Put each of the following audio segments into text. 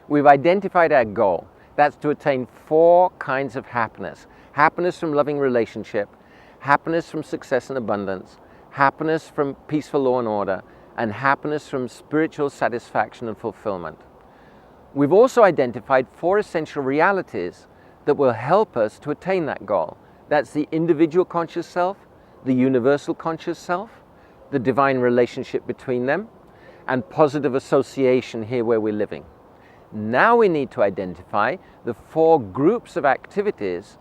We've identified our goal. That's to attain 4 kinds of happiness. Happiness from loving relationship, happiness from success and abundance, happiness from peaceful law and order, and happiness from spiritual satisfaction and fulfillment. We've also identified 4 essential realities that will help us to attain that goal. That's the individual conscious self, the universal conscious self, the divine relationship between them, and positive association here where we're living. Now we need to identify the 4 groups of activities,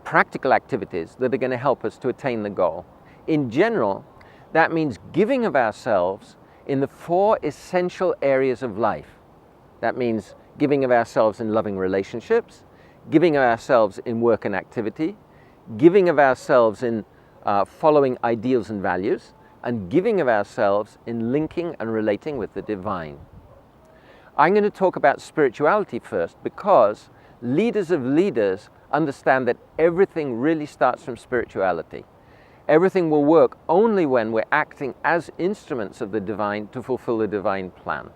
practical activities, that are going to help us to attain the goal. In general, that means giving of ourselves in the 4 essential areas of life. That means giving of ourselves in loving relationships, giving of ourselves in work and activity, giving of ourselves in following ideals and values, and giving of ourselves in linking and relating with the divine. I'm going to talk about spirituality first because leaders of leaders understand that everything really starts from spirituality. Everything will work only when we're acting as instruments of the divine to fulfill the divine plan.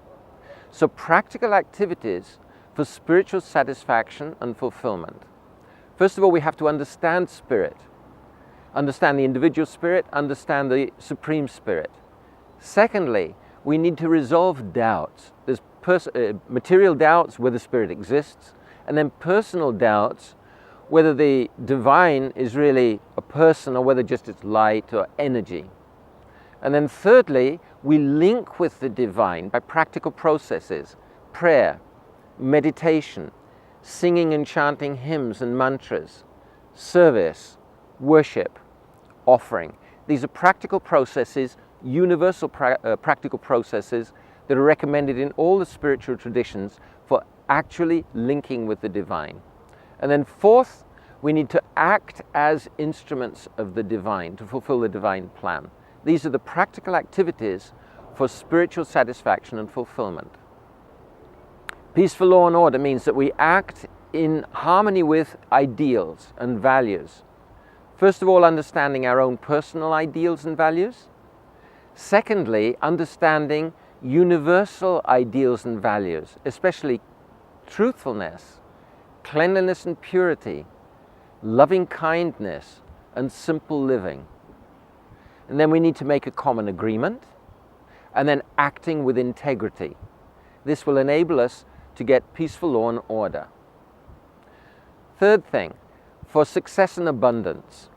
So practical activities for spiritual satisfaction and fulfillment. First of all, we have to understand spirit. Understand the individual spirit, understand the supreme spirit. Secondly, we need to resolve doubts. There's material doubts whether spirit exists, and then personal doubts whether the divine is really a person or whether just it's light or energy. And then thirdly, we link with the divine by practical processes, prayer, meditation, singing and chanting hymns and mantras, service, worship, offering. These are practical processes, universal practical processes that are recommended in all the spiritual traditions for actually linking with the divine. And then fourth, we need to act as instruments of the divine to fulfill the divine plan. These are the practical activities for spiritual satisfaction and fulfillment. Peaceful law and order means that we act in harmony with ideals and values. First of all, understanding our own personal ideals and values. Secondly, understanding universal ideals and values, especially truthfulness, cleanliness and purity, loving kindness, and simple living. And then we need to make a common agreement, and then acting with integrity. This will enable us to get peaceful law and order. Third thing, for success and abundance,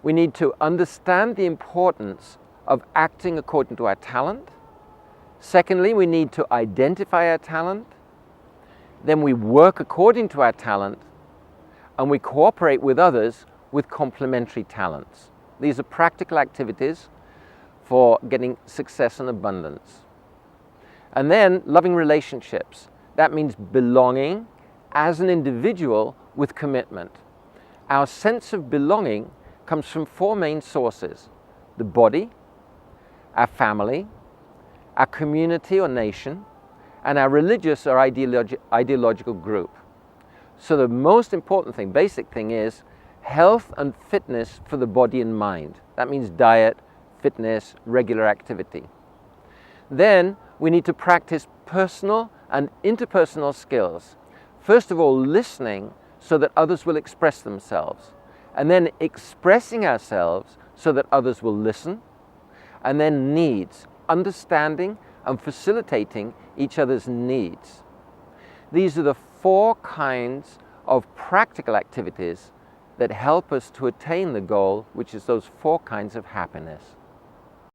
we need to understand the importance of acting according to our talent. Secondly, we need to identify our talent. Then we work according to our talent, and we cooperate with others with complementary talents. These are practical activities for getting success and abundance. And then loving relationships. That means belonging as an individual with commitment. Our sense of belonging comes from 4 main sources: the body, our family, our community or nation, and our religious or ideological group. So the most important thing, basic thing, is health and fitness for the body and mind. That means diet, fitness, regular activity. Then we need to practice personal and interpersonal skills. First of all, listening so that others will express themselves, and then expressing ourselves so that others will listen, and then needs, understanding and facilitating each other's needs. These are the 4 kinds of practical activities that help us to attain the goal, which is those 4 kinds of happiness.